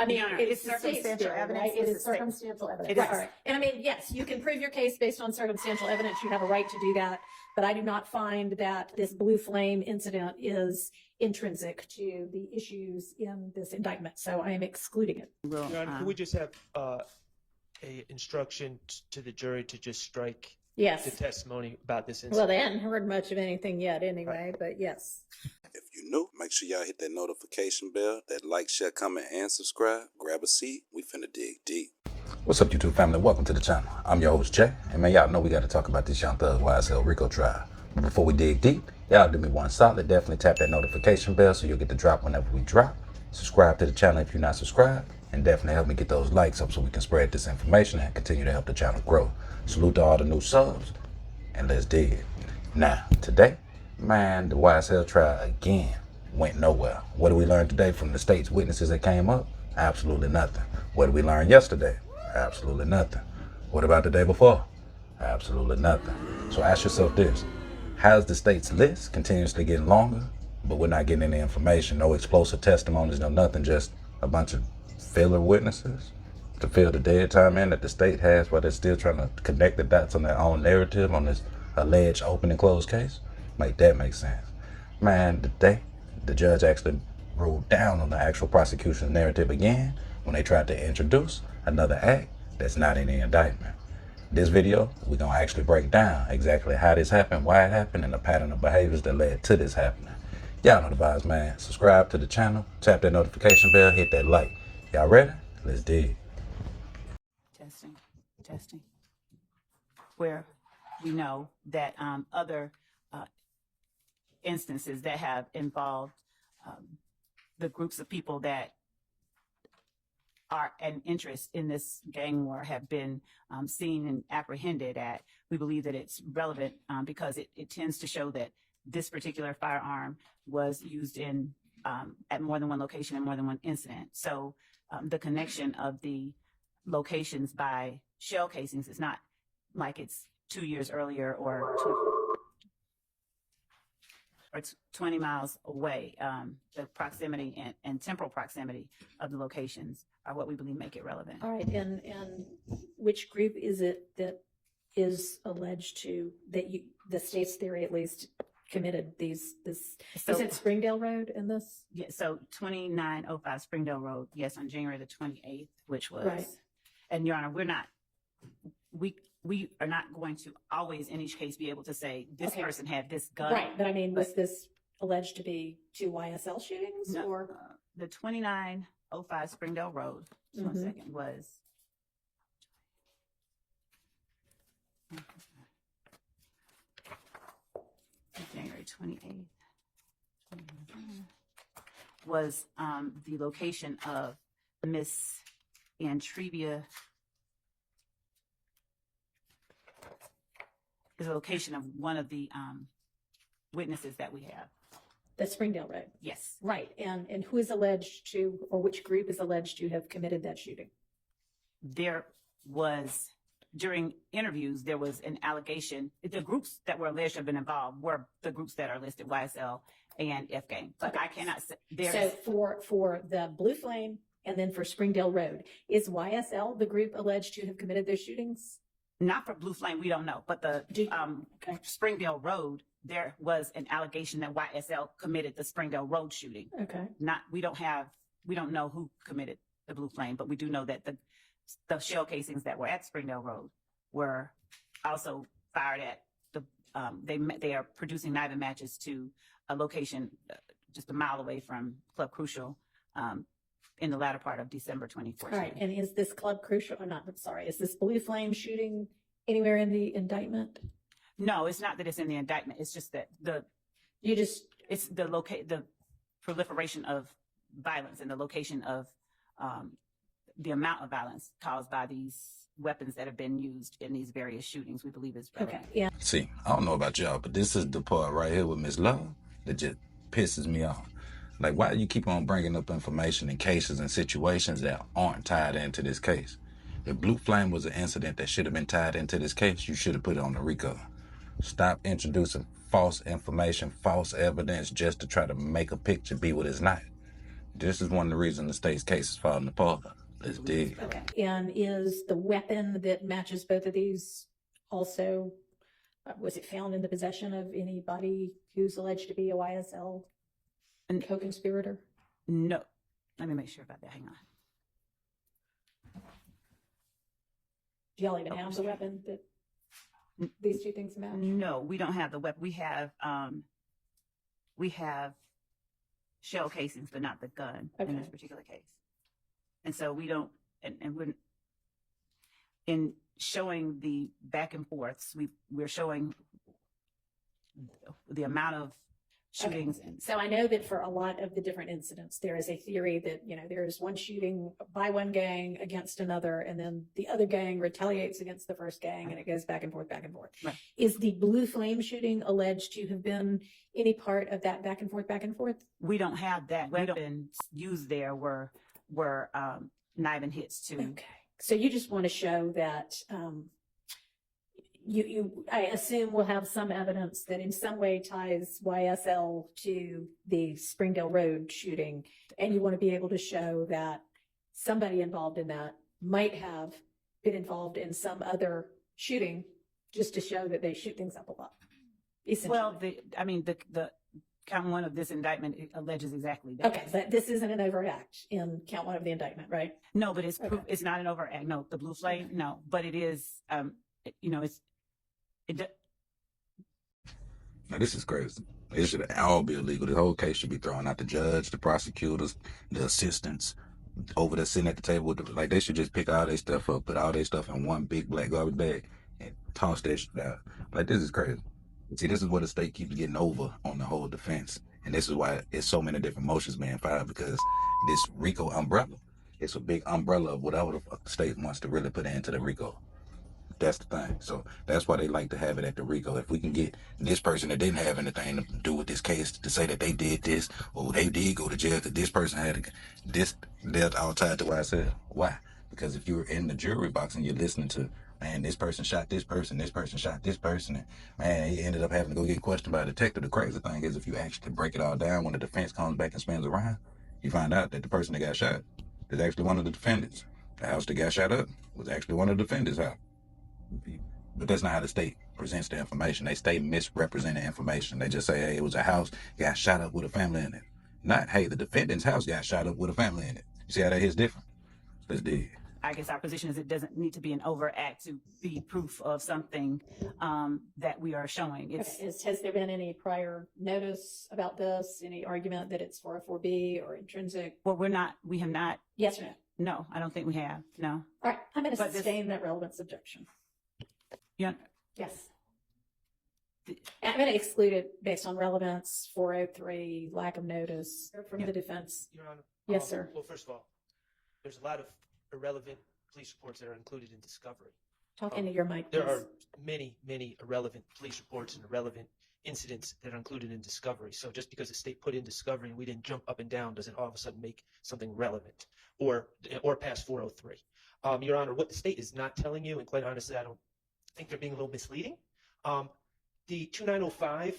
I mean, it's circumstantial evidence. right? It is circumstantial evidence. Right, right. And I mean, yes, you can prove your case based on circumstantial evidence. You have a right to do that. But I do not find that this blue flame incident is intrinsic to the issues in this indictment. So I am excluding it. Your Honor, could we just have a instruction to the jury to just strike Yes. the testimony about this incident? Well, they hadn't heard much of anything yet anyway, but yes. If you're new, make sure y'all hit that notification bell, that like, share, comment, and subscribe. Grab a seat. We finna dig deep. What's up, YouTube family? Welcome to the channel. I'm your host, Jay. And man, y'all know we got to talk about this Young Thug YSL-RICO trial. But before we dig deep, y'all do me one solid. Definitely tap that notification bell so you'll get the drop whenever we drop. Subscribe to the channel if you're not subscribed. And definitely help me get those likes up so we can spread this information and continue to help the channel grow. Salute to all the new subs. And let's dig it. Now, today, man, the YSL trial again went nowhere. What did we learn today from the state's witnesses that came up? Absolutely nothing. What did we learn yesterday? Absolutely nothing. What about the day before? Absolutely nothing. So ask yourself this. How's the state's list continuously getting longer, but we're not getting any information? No explosive testimonies, no nothing, just a bunch of filler witnesses to fill the dead time in that the state has while they're still trying to connect the dots on their own narrative on this alleged open and closed case? Make that make sense. Man, today, the judge actually ruled down on the actual prosecution's narrative again when they tried to introduce another act that's not in the indictment. This video, we're gonna actually break down exactly how this happened, why it happened, and the pattern of behaviors that led to this happening. Y'all know the vibes, man. Subscribe to the channel, tap that notification bell, hit that like. Y'all ready? Let's dig. Testing. Where we know that other instances that have involved the groups of people that are an interest in this gang war have been seen and apprehended at. We believe that it's relevant because it tends to show that this particular firearm was used in at more than one location and more than one incident. So the connection of the locations by shell casings is not like it's 2 years earlier or 20 miles away. The proximity and temporal proximity of the locations are what we believe make it relevant. All right, and which group is it that is alleged to, that you, the state's theory at least, committed this, So- is it Springdale Road in this? Yeah, so 2905 Springdale Road, yes, on January the 28th, which was, Right. And Your Honor, we are not going to always in each case be able to say this Okay. person had this gun. Right, but I mean, was this alleged to be 2 YSL shootings No, or? the 2905 Springdale Road, just 1 Mhm. second, was January 28th, was the location of Miss Antrevia, is the location of one of the witnesses that we have. The Springdale Road, Yes. right, and who is alleged to, or which group is alleged to have committed that shooting? There was, during interviews, there was an allegation. The groups that were alleged to have been involved were the groups that are listed, YSL and F Gang. But Okay. I cannot say, So for the Blue Flame and then for Springdale Road, is YSL the group alleged to have committed those shootings? not for Blue Flame, we don't know. But the Okay. Springdale Road, there was an allegation that YSL committed the Springdale Road shooting. Okay, We don't know who committed the Blue Flame, but we do know that the shell casings that were at Springdale Road were also fired at the, they are producing knife matches to a location just a mile away from Club Crucial in the latter part of December 2014. all right, and is this Club Crucial, or not, I'm sorry, is this Blue Flame shooting anywhere in the indictment? No, it's not that it's in the indictment. It's just that it's the proliferation of violence and the location of the amount of violence caused by these weapons that have been used in these various shootings, we believe is relevant. Okay, yeah. See, I don't know about y'all, but this is the part right here with Miss Love that just pisses me off. Like, why do you keep on bringing up information in cases and situations that aren't tied into this case? If Blue Flame was an incident that should have been tied into this case, you should have put it on the RICO. Stop introducing false information, false evidence just to try to make a picture be what it's not. This is one of the reasons the state's case is falling apart. Let's dig. Okay. And is the weapon that matches both of these also, was it found in the possession of anybody who's alleged to be a YSL co-conspirator? No. Let me make sure about that. Hang on. Do y'all even have the weapon that these two things match? No, we don't have the weapon. We have shell casings, but not the gun in this particular case. And so we don't, and we're in showing the back and forths, we're showing the amount of shootings. Okay. So I know that for a lot of the different incidents, there is a theory that, there is one shooting by one gang against another, and then the other gang retaliates against the first gang, and it goes back and forth, back and forth. Right. Is the blue flame shooting alleged to have been any part of that back and forth, back and forth? We don't have that. Weapons used there were knifing hits too. Okay. So you just want to show that, I assume will have some evidence that in some way ties YSL to the Springdale Road shooting, and you want to be able to show that somebody involved in that might have been involved in some other shooting, just to show that they shoot things up a lot. Well, the count one of this indictment alleges exactly that. Okay, but this isn't an overt act in count one of the indictment, right? No, but it's not an overt act. No, the blue flame, no, but it is. Now, this is crazy. It should all be illegal. The whole case should be thrown out. The judge, the prosecutors, the assistants over there sitting at the table with like they should just pick all their stuff up, put all their stuff in one big black garbage bag, and toss that shit out. Like, this is crazy. See, this is what the state keeps getting over on the whole defense, and this is why it's so many different motions being filed, because this RICO umbrella, it's a big umbrella of whatever the fuck the state wants to really put into the RICO. That's the thing. So that's why they like to have it at the RICO. If we can get this person that didn't have anything to do with this case to say that they did this, or they did go to jail, that this person had this, they're all tied to YSL. Why? Because if you're in the jury box and you're listening to, man, this person shot this person shot this person, and man, he ended up having to go get questioned by a detective. The crazy thing is, if you actually break it all down, when the defense comes back and spins around, you find out that the person that got shot is actually one of the defendants. The house that got shot up was actually one of the defendants' house. But that's not how the state presents the information. They stay misrepresenting information. They just say, hey, it was a house got shot up with a family in it. Not, hey, the defendant's house got shot up with a family in it. You see how that hits different? Let's dig. I guess our position is it doesn't need to be an overt act to be proof of something that we are showing. Has there been any prior notice about this? Any argument that it's 404B or intrinsic? Well, we have not. Yes or no? No, I don't think we have. No. All right, I'm going to sustain that relevance objection. Yeah. Yes. I'm going to exclude it based on relevance, 403, lack of notice from the defense. Your Honor. Yes, sir. Well, first of all, there's a lot of irrelevant police reports that are included in discovery. Talk into your mic, please. There are many, many irrelevant police reports and irrelevant incidents that are included in discovery. So just because the state put in discovery and we didn't jump up and down, doesn't all of a sudden make something relevant or pass 403. Your Honor, what the state is not telling you, and quite honestly, I don't think they're being a little misleading. The 2905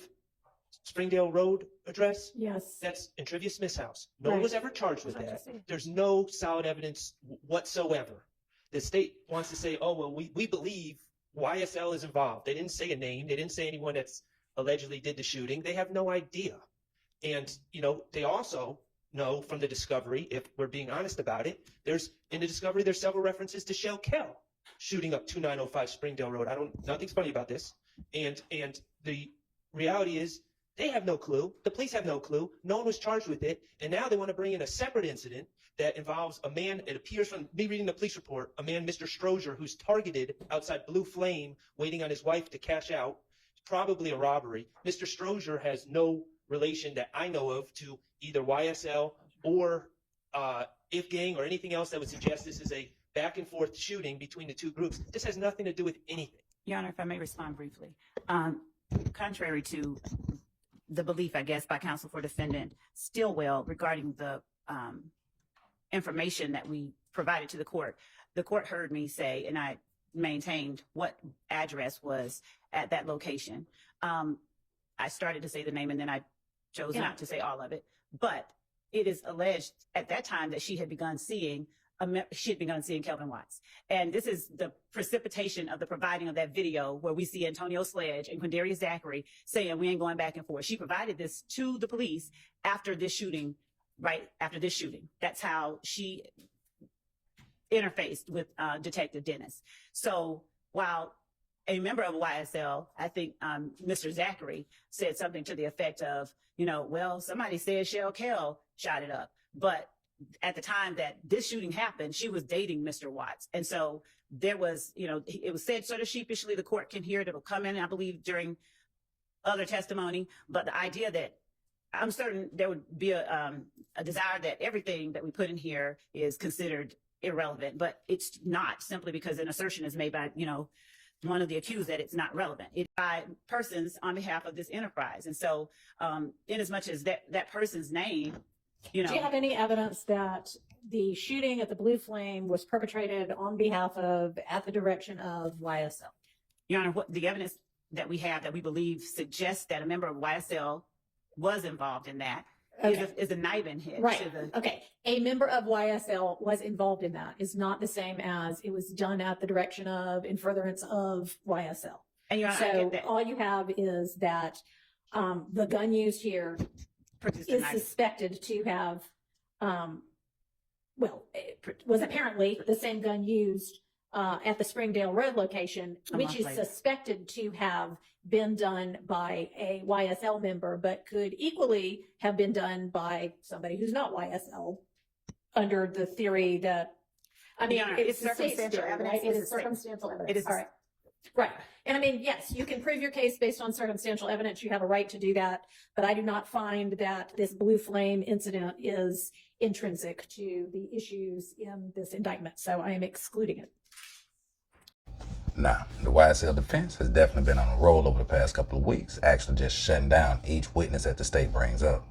Springdale Road address, Yes. that's in Trivia Smith's house. No one Right. was ever charged with That's what I that. just said. There's no solid evidence whatsoever. The state wants to say, oh, well, we believe YSL is involved. They didn't say a name. They didn't say anyone that's allegedly did the shooting. They have no idea. And, they also know from the discovery, if we're being honest about it, there's several references to Shell Kell shooting up 2905 Springdale Road. Nothing's funny about this. And the reality is they have no clue. The police have no clue. No one was charged with it. And now they want to bring in a separate incident that involves a man, it appears from me reading the police report, a man, Mr. Strozier, who's targeted outside Blue Flame, waiting on his wife to cash out. Probably a robbery. Mr. Strozier has no relation that I know of to either YSL or If Gang or anything else that would suggest this is a back and forth shooting between the two groups. This has nothing to do with anything. Your Honor, if I may respond briefly. Contrary to the belief, I guess, by counsel for defendant Stillwell regarding the information that we provided to the court heard me say, and I maintained what address was at that location. I started to say the name and then I chose not to say all of it. But it is alleged at that time that she had begun seeing Kelvin Watts. And this is the precipitation of the providing of that video where we see Antonio Sledge and Quindarius Zachary saying, we ain't going back and forth. She provided this to the police after this shooting, right after this shooting. That's how she interfaced with Detective Dennis. So while a member of YSL, I think Mr. Zachary, said something to the effect of, well, somebody said Shell Kell shot it up. But at the time that this shooting happened, she was dating Mr. Watts. And so there was, it was said sort of sheepishly, the court can hear it, it'll come in, I believe, during other testimony. But the idea that I'm certain there would be a desire that everything that we put in here is considered irrelevant, but it's not, simply because an assertion is made by, one of the accused that it's not relevant. It's by persons on behalf of this enterprise. And so in as much as that person's name, Do you have any evidence that the shooting at the Blue Flame was perpetrated on behalf of, at the direction of YSL? Your Honor, what the evidence that we have that we believe suggests that a member of YSL was involved in that is a knife in hit. Right. Okay. A member of YSL was involved in that is not the same as it was done at the direction of, in furtherance of YSL. And Your Honor, So all you have is that the gun used here is suspected to have, was apparently the same gun used at the Springdale Road location, which is suspected to have been done by a YSL member, but could equally have been done by somebody who's not YSL, under the theory that, it's circumstantial evidence. Right? It is circumstantial evidence. It is. All right. Right. And yes, you can prove your case based on circumstantial evidence. You have a right to do that. But I do not find that this Blue Flame incident is intrinsic to the issues in this indictment. So I am excluding it. Now, the YSL defense has definitely been on a roll over the past couple of weeks, actually just shutting down each witness that the state brings up.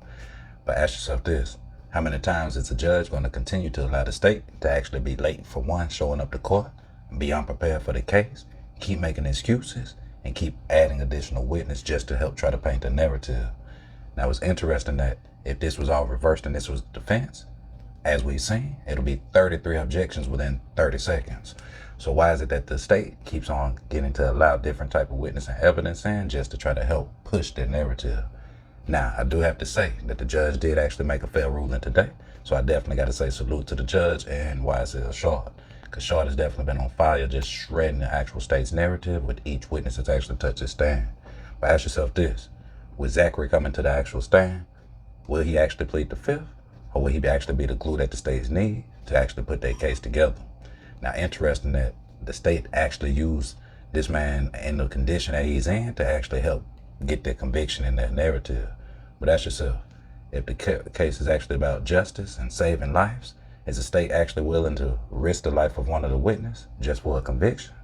But ask yourself this: how many times is a judge going to continue to allow the state to actually be late for one, showing up to court, and be unprepared for the case, keep making excuses, and keep adding additional witness just to help try to paint the narrative? Now, it's interesting that if this was all reversed and this was the defense, as we've seen, it'll be 33 objections within 30 seconds. So why is it that the state keeps on getting to allow different type of witness and evidence in just to try to help push their narrative? Now, I do have to say that the judge did actually make a fair ruling today. So I definitely got to say salute to the judge and YSL Short, because Short has definitely been on fire, just shredding the actual state's narrative with each witness that's actually touched his stand. But ask yourself this: with Zachary coming to the actual stand, will he actually plead the fifth? Or will he actually be the glue that the states need to actually put their case together? Now, interesting that the state actually used this man in the condition that he's in to actually help get their conviction in their narrative. But ask yourself, if the case is actually about justice and saving lives, is the state actually willing to risk the life of one of the witnesses just for a conviction?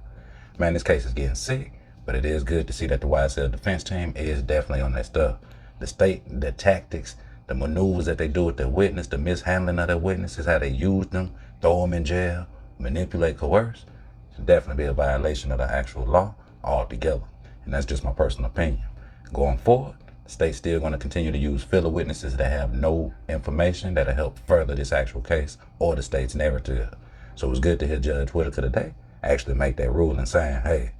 Man, this case is getting sick, but it is good to see that the YSL defense team is definitely on that stuff. The state, the tactics, the maneuvers that they do with their witness, the mishandling of their witnesses, how they use them, throw them in jail, manipulate, coerce, should definitely be a violation of the actual law altogether. And that's just my personal opinion. Going forward, the state's still going to continue to use filler witnesses that have no information that'll help further this actual case or the state's narrative. So it was good to hear Judge Whitaker today actually make that ruling saying, hey,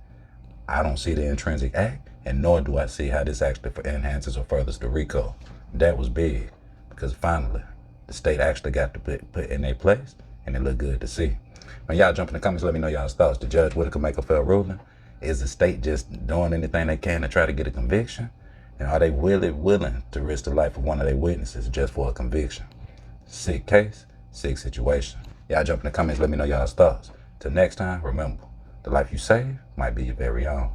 I don't see the intrinsic act, and nor do I see how this actually enhances or furthers the RICO. That was big, because finally, the state actually got to put in their place, and it looked good to see. When y'all jump in the comments, let me know y'all's thoughts. Did Judge Whitaker make a fair ruling? Is the state just doing anything they can to try to get a conviction? And are they really willing to risk the life of one of their witnesses just for a conviction? Sick case, sick situation. Y'all jump in the comments, let me know y'all's thoughts. Till next time, remember, the life you save might be your very own.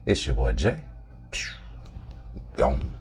It's your boy Jay. Gone.